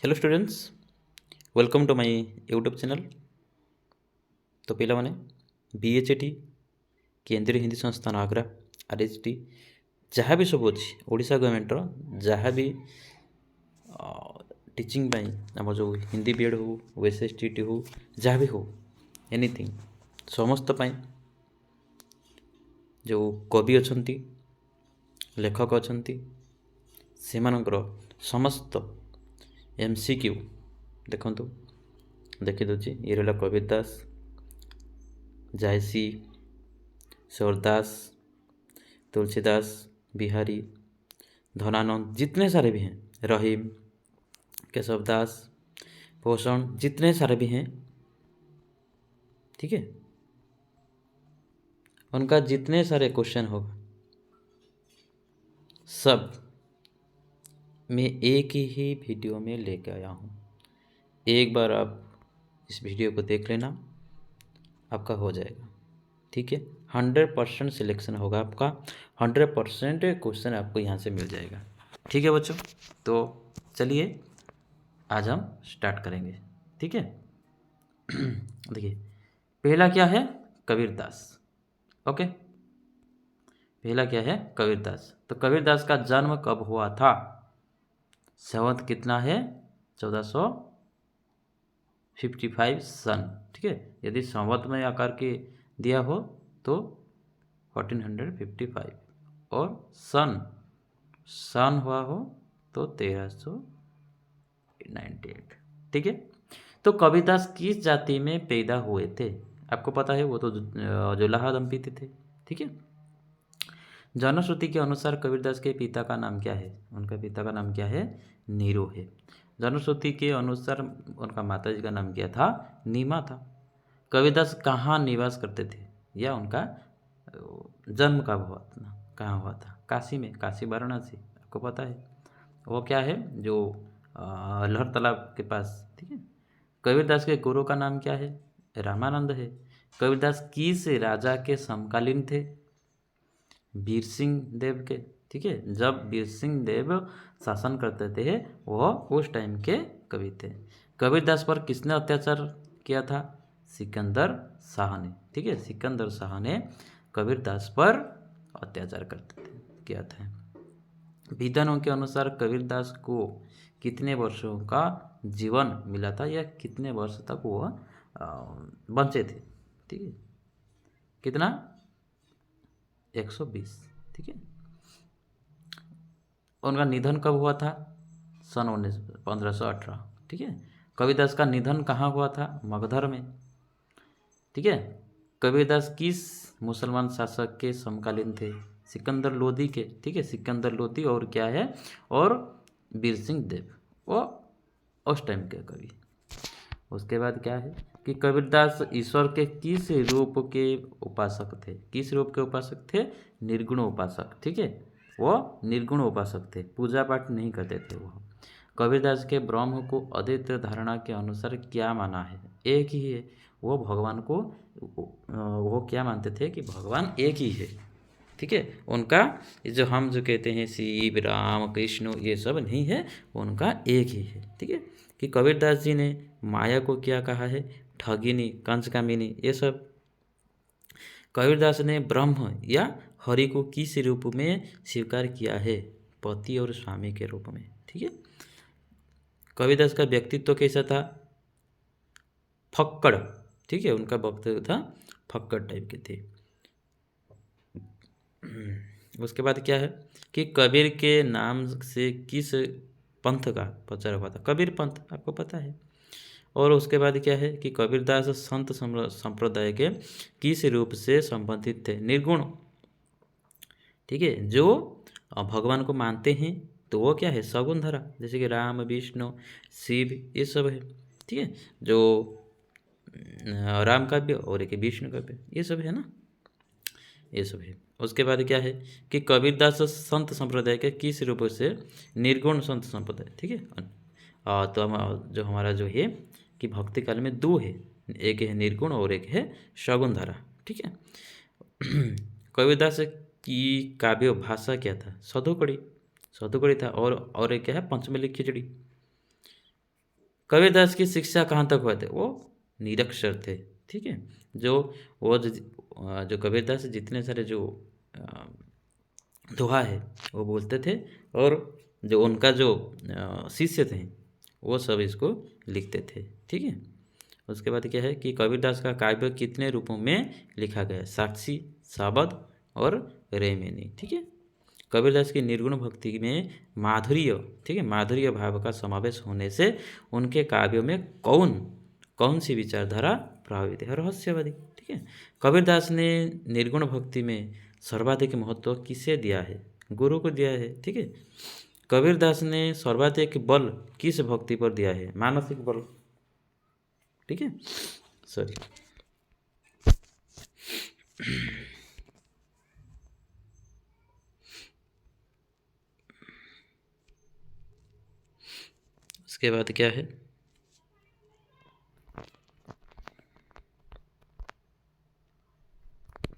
Hello students, welcome to my YouTube channel. तो पिलामाने BHT केंद्रीय हिंदी संस्थान आग्रा आरएचटी जहाँ भी सब अच्छी ओडिशा गवर्नमेंटर जहाँ भी टीचिंग आम जो हिंदी बीएड हो ओएसएसटीटी हो जहाँ भी हो एनीथिंग समस्त पाई जो कवि अच्छा लेखक अच्छा से समस्त एमसीक्यू देखु देखी दूची ये रहा कबीर दास जायसी सूरदास तुलसीदास बिहारी धनानंद जितने सारे भी हैं रहीम केशव दास पोषण जितने सारे भी हैं, ठीक है, उनका जितने सारे क्वेश्चन होगा सब मैं एक ही वीडियो में लेके आया हूँ। एक बार आप इस वीडियो को देख लेना, आपका हो जाएगा, ठीक है। 100% सिलेक्शन होगा आपका, 100% क्वेश्चन आपको यहाँ से मिल जाएगा, ठीक है बच्चों। तो चलिए आज हम स्टार्ट करेंगे, ठीक है। देखिए पहला क्या है, कबीरदास। ओके, पहला क्या है, कबीरदास। तो कबीरदास का जन्म कब हुआ था? संवत कितना है? 1455 सन, ठीक है। यदि संवत में आकार के दिया हो तो 1455 और सन हुआ हो तो 1398, ठीक है। तो कबीरदास किस जाति में पैदा हुए थे? आपको पता है वो तो जुलाहा दंपति थे, ठीक है। जनश्रुति के अनुसार कबीरदास के पिता का नाम क्या है? उनका पिता का नाम क्या है? नीरू है। जनश्रुति के अनुसार उनका माताजी का नाम क्या था? नीमा था। कबीरदास कहाँ निवास करते थे या उनका जन्म कब हुआ था, कहाँ हुआ था? काशी में, काशी वाराणसी, आपको पता है वो क्या है, जो लहर तालाब के पास, ठीक है। कबीरदास के गुरु का नाम क्या है? रामानंद है। कबीरदास किस राजा के समकालीन थे? वीर सिंह देव के, ठीक है। जब वीर सिंह देव शासन करते थे वह उस टाइम के कवि थे। कबीरदास पर किसने अत्याचार किया था? सिकंदर शाह ने, ठीक है। सिकंदर शाह ने कबीरदास पर अत्याचार करते थे, किया था। विद्वानों के अनुसार कबीरदास को कितने वर्षों का जीवन मिला था या कितने वर्ष तक वह बचे थे, ठीक है। कितना? 120, ठीक है। उनका निधन कब हुआ था? सन 1518, ठीक है। कबीरदास का निधन कहाँ हुआ था? मगधर में, ठीक है। कबीरदास किस मुसलमान शासक के समकालीन थे? सिकंदर लोदी के, ठीक है। सिकंदर लोदी और क्या है, और वीर सिंह देव, वो उस टाइम के कवि। उसके बाद क्या है कि कबीरदास ईश्वर के किस रूप के उपासक थे? किस रूप के उपासक थे? निर्गुण उपासक, ठीक है। वो निर्गुण उपासक थे, पूजा पाठ नहीं करते थे वो। कबीरदास के ब्रह्म को अद्वैत धारणा के अनुसार क्या माना है? एक ही है। वो भगवान को वो क्या मानते थे कि भगवान एक ही है, ठीक है। उनका जो हम जो कहते हैं शिव राम कृष्ण ये सब नहीं है, उनका एक ही है, ठीक है। कि कबीरदास जी ने माया को क्या कहा है? ठगिनी, कंचकामिनी, ये सब। कबीरदास ने ब्रह्म या हरि को किस रूप में स्वीकार किया है? पति और स्वामी के रूप में, ठीक है। कबीरदास का व्यक्तित्व कैसा था? फक्कड़, ठीक है। उनका व्यक्तित्व था फक्कड़ टाइप के थे। उसके बाद क्या है कि कबीर के नाम से किस पंथ का प्रचार हुआ था? कबीर पंथ, आपको पता है। और उसके बाद क्या है कि कबीरदास संत संप्रदाय के किस रूप से संबंधित थे? निर्गुण, ठीक है। जो भगवान को मानते हैं तो वो क्या है? सगुण धारा, जैसे कि राम विष्णु शिव ये सब है, ठीक है। जो राम काव्य और एक विष्णु काव्य, ये सब है ना, ये सब है। उसके बाद क्या है कि कबीरदास संत संप्रदाय के किस रूप से? निर्गुण संत संप्रदाय, ठीक है। तो हम जो हमारा जो है कि भक्ति काल में दो है, एक है निर्गुण और एक है सगुण धारा, ठीक है। कबीरदास की काव्य भाषा क्या था? सधुकड़ी, सधुकड़ी था। और एक क्या है? पंचमली खिचड़ी। कबीरदास की शिक्षा कहाँ तक हुए थे? वो निरक्षर थे, ठीक है। जो कबीरदास जितने सारे जो दोहा है वो बोलते थे, और जो उनका जो शिष्य थे वो सब इसको लिखते थे, ठीक है। उसके बाद क्या है कि कबीरदास का काव्य कितने रूपों में लिखा गया है? साक्षी, सावध और रेमेनी, ठीक है। कबीरदास की निर्गुण भक्ति में माधुर्य, ठीक है, माधुर्य भाव का समावेश होने से उनके काव्यों में कौन कौन सी विचारधारा प्रभावित है? रहस्यवादी, ठीक है। कबीरदास ने निर्गुण भक्ति में सर्वाधिक महत्व किसे दिया है? गुरु को दिया है, ठीक है। कबीरदास ने सर्वाधिक बल किस भक्ति पर दिया है? मानसिक बल, ठीक है, सॉरी। उसके बाद क्या है?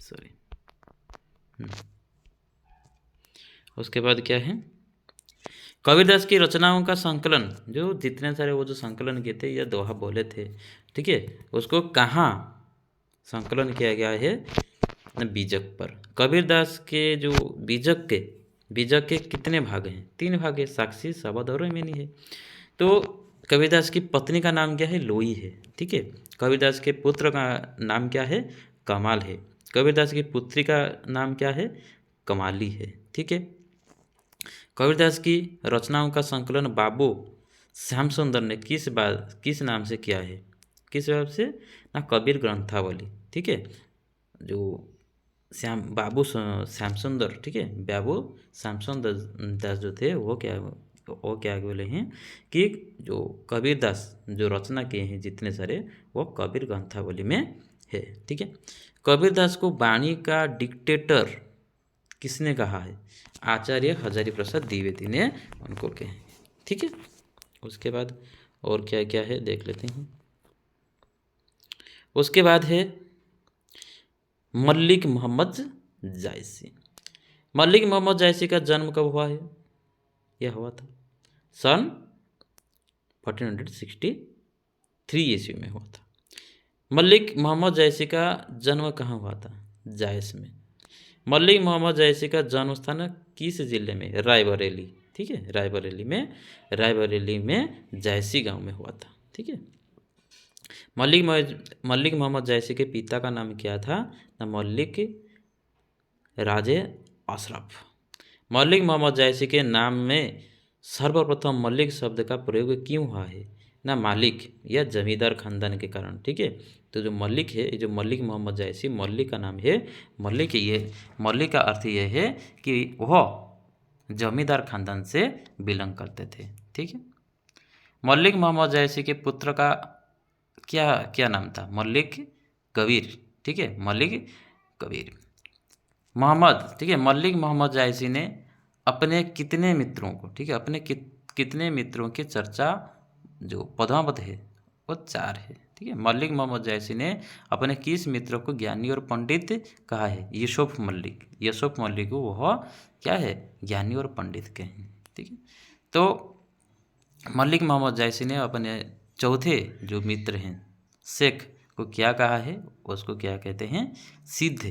सॉरी। उसके बाद क्या है? कबीरदास की रचनाओं का संकलन, जो जितने सारे वो जो संकलन किए थे या दोहा बोले थे, ठीक है, उसको कहाँ संकलन किया गया है? बीजक पर। कबीरदास के जो बीजक के कितने भाग हैं? 3 भाग है, साक्षी, सावध और रेमेनी है। तो कबीरदास की पत्नी का नाम क्या है? लोई है, ठीक है। कबीरदास के पुत्र का नाम क्या है? कमाल है। कबीरदास की पुत्री का नाम क्या है? कमाली है, ठीक है। कबीरदास की रचनाओं का संकलन बाबू श्याम सुंदर ने किस नाम से किया है? किस नाम से? ना कबीर ग्रंथावली, ठीक है। जो श्याम सुंदर, ठीक है, बाबू श्याम सुंदर दास जो थे वो क्या बोले हैं कि जो कबीरदास जो रचना किए हैं जितने सारे, वो कबीर ग्रंथावली में है, ठीक है। कबीरदास को वाणी का डिक्टेटर किसने कहा है? आचार्य हजारी प्रसाद द्विवेदी ने उनको कहे, ठीक है। उसके बाद और क्या क्या है देख लेते हैं। उसके बाद है मलिक मोहम्मद जायसी। मलिक मोहम्मद जायसी का जन्म कब हुआ है? यह हुआ था सन 1463 ईस्वी में हुआ था। मलिक मोहम्मद जायसी का जन्म कहाँ हुआ था? जायस में। मलिक मोहम्मद जायसी का जन्म स्थान किस जिले में? रायबरेली, ठीक है, रायबरेली में जायसी गांव में हुआ था, ठीक है। मलिक मोहम्मद जायसी के पिता का नाम क्या था? ना मलिक राजे अशरफ। मलिक मोहम्मद जायसी के नाम में सर्वप्रथम मलिक शब्द का प्रयोग क्यों हुआ है? ना मालिक या जमींदार खानदान के कारण, ठीक है। तो जो मलिक है, जो मलिक मोहम्मद जायसी, मलिक का नाम है, मलिक का अर्थ ये है कि वह जमींदार खानदान से बिलोंग करते थे, ठीक है। मलिक मोहम्मद जायसी के पुत्र का क्या क्या नाम था? मलिक कबीर, ठीक है, मलिक कबीर मोहम्मद, ठीक है। मलिक मोहम्मद जायसी ने अपने कितने मित्रों को, ठीक है, अपने कितने मित्रों की चर्चा जो पद्मावत है वो 4 है, ठीक है। मलिक मोहम्मद जायसी ने अपने किस मित्र को ज्ञानी और पंडित कहा है? यूसुफ मलिक को वह क्या है? ज्ञानी और पंडित कहे हैं, ठीक है। तो मलिक मोहम्मद जायसी ने अपने चौथे जो मित्र हैं शेख को क्या कहा है? उसको क्या कहते हैं? सिद्ध।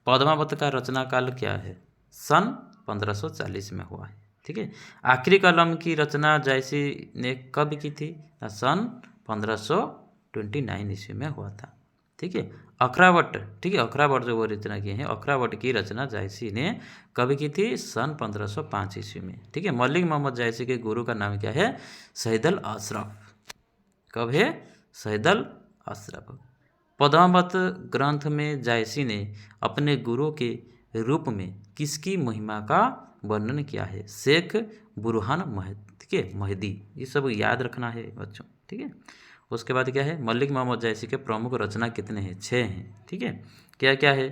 पद्मावत का रचना काल क्या है? सन 1540 में हुआ है, ठीक है। आखिरी कलम की रचना जायसी ने कब की थी? सन 1529 ईस्वी में हुआ था, ठीक है। अखरावट, ठीक है, अखरावट जो वो रचना किए हैं, अखरावट की रचना जायसी ने कब की थी? सन 1505 ईस्वी में, ठीक है। मलिक मोहम्मद जायसी के गुरु का नाम क्या है? सैयदल अशरफ। कब है? सैयदल अशरफ। पद्मावत ग्रंथ में जायसी ने अपने गुरु के रूप में किसकी महिमा का वर्णन किया है? शेख बुरहान महदी। ये सब याद रखना है बच्चों, ठीक है। उसके बाद क्या है? मलिक मोहम्मद जायसी के प्रमुख रचना कितने हैं? 6 हैं, ठीक है। क्या क्या है?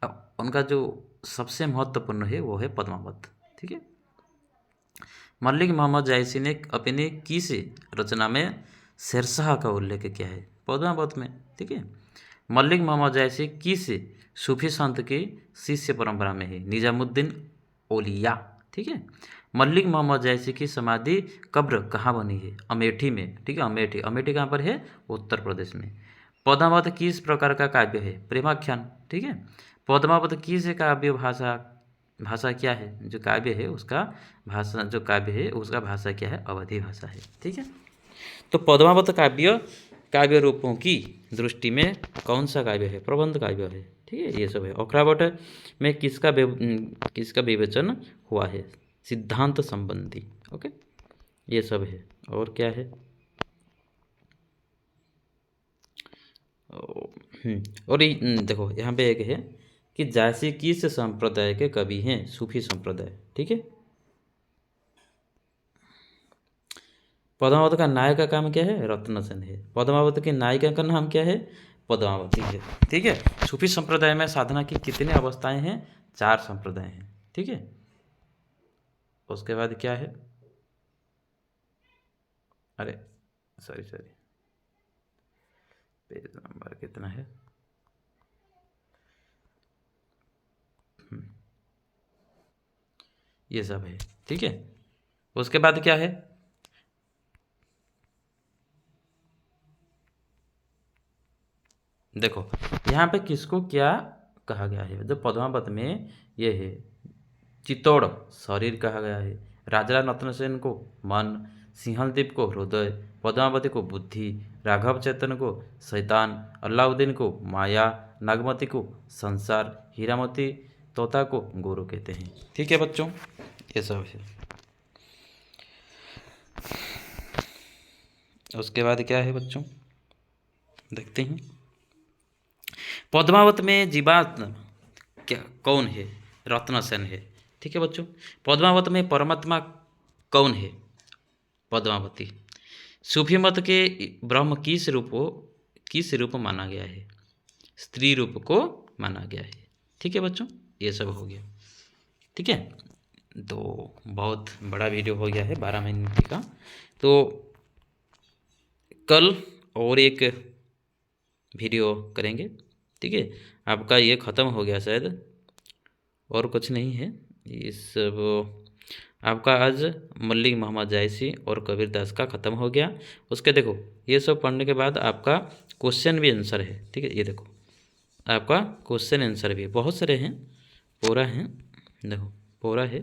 अब उनका जो सबसे महत्वपूर्ण है वो है पद्मावत, ठीक है। मलिक मोहम्मद जायसी ने अपने किस रचना में शेरशाह का उल्लेख किया है? पद्मावत में, ठीक है। मलिक मोहम्मद जायसी किस सूफी संत की शिष्य परंपरा में है? निजामुद्दीन औलिया, ठीक है। मल्लिक मोहम्मद जैसी की समाधि कब्र कहाँ बनी है? अमेठी में, ठीक है, अमेठी। अमेठी कहाँ पर है? उत्तर प्रदेश में। पद्मावत किस प्रकार का काव्य है? प्रेमाख्यान, ठीक है। पद्मावत किस काव्य भाषा, भाषा क्या है? जो काव्य है उसका भाषा, जो काव्य है उसका भाषा क्या है? अवधी भाषा है, ठीक है। तो पद्मावत काव्य काव्य रूपों की दृष्टि में कौन सा काव्य है? प्रबंध काव्य है, ठीक है। ये सब है। अखरावट में किसका विवेचन हुआ है? सिद्धांत संबंधी, ओके, ये सब है। और क्या है? और देखो यहाँ पे एक है कि जायसी किस संप्रदाय के कवि हैं? सूफी संप्रदाय, ठीक है। पद्मावत का नायक का काम क्या है? रत्न सेन है। पद्मावत की नायिका का नाम क्या है? पद्मावती है, ठीक है। सूफी संप्रदाय में साधना की कितनी अवस्थाएं हैं? 4 संप्रदाय हैं, ठीक है। उसके बाद क्या है? अरे सॉरी सॉरी, पेज नंबर कितना है? ये सब है, ठीक है। उसके बाद क्या है? देखो यहाँ पे किसको क्या कहा गया है? जो पद्मावत में ये है, चित्तौड़ शरीर कहा गया है, राजा नतनसेन को मन, सिंहलदीप को हृदय, पद्मावती को बुद्धि, राघव चैतन्य को शैतान, अलाउद्दीन को माया, नागमती को संसार, हीरामती तोता को गुरु कहते हैं, ठीक है बच्चों। ये सब है। उसके बाद क्या है बच्चों? देखते हैं। पद्मावत में जीवात्मा क्या कौन है? रत्नसेन है, ठीक है बच्चों। पद्मावत में परमात्मा कौन है? पद्मावती। सूफी मत के ब्रह्म किस रूप माना गया है? स्त्री रूप को माना गया है, ठीक है बच्चों। ये सब हो गया, ठीक है। तो बहुत बड़ा वीडियो हो गया है, 12 मिनट का। तो कल और एक वीडियो करेंगे, ठीक है। आपका ये ख़त्म हो गया शायद, और कुछ नहीं है। इस सब आपका आज मल्लिक मोहम्मद जायसी और कबीरदास का ख़त्म हो गया। उसके देखो ये सब पढ़ने के बाद आपका क्वेश्चन भी आंसर है, ठीक है। ये देखो आपका क्वेश्चन आंसर भी बहुत सारे हैं, पूरा है, देखो पूरा है,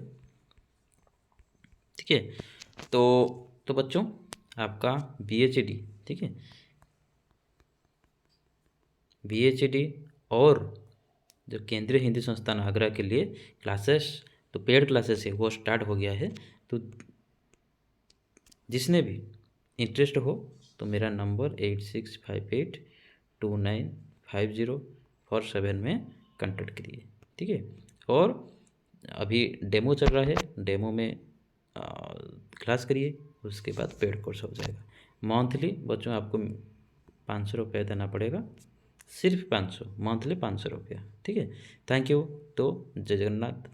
ठीक है। तो बच्चों आपका BHD, ठीक है, BHD और जो केंद्रीय हिंदी संस्थान आगरा के लिए क्लासेस, तो पेड क्लासेस है वो स्टार्ट हो गया है। तो जिसने भी इंटरेस्ट हो तो मेरा नंबर 8658295047 में कांटेक्ट करिए, ठीक है। और अभी डेमो चल रहा है, डेमो में क्लास करिए, उसके बाद पेड कोर्स हो जाएगा। मंथली बच्चों आपको 500 रुपये देना पड़ेगा, सिर्फ 500, मंथली 500 रुपया, ठीक है। Thank you. तो जय जगन्नाथ।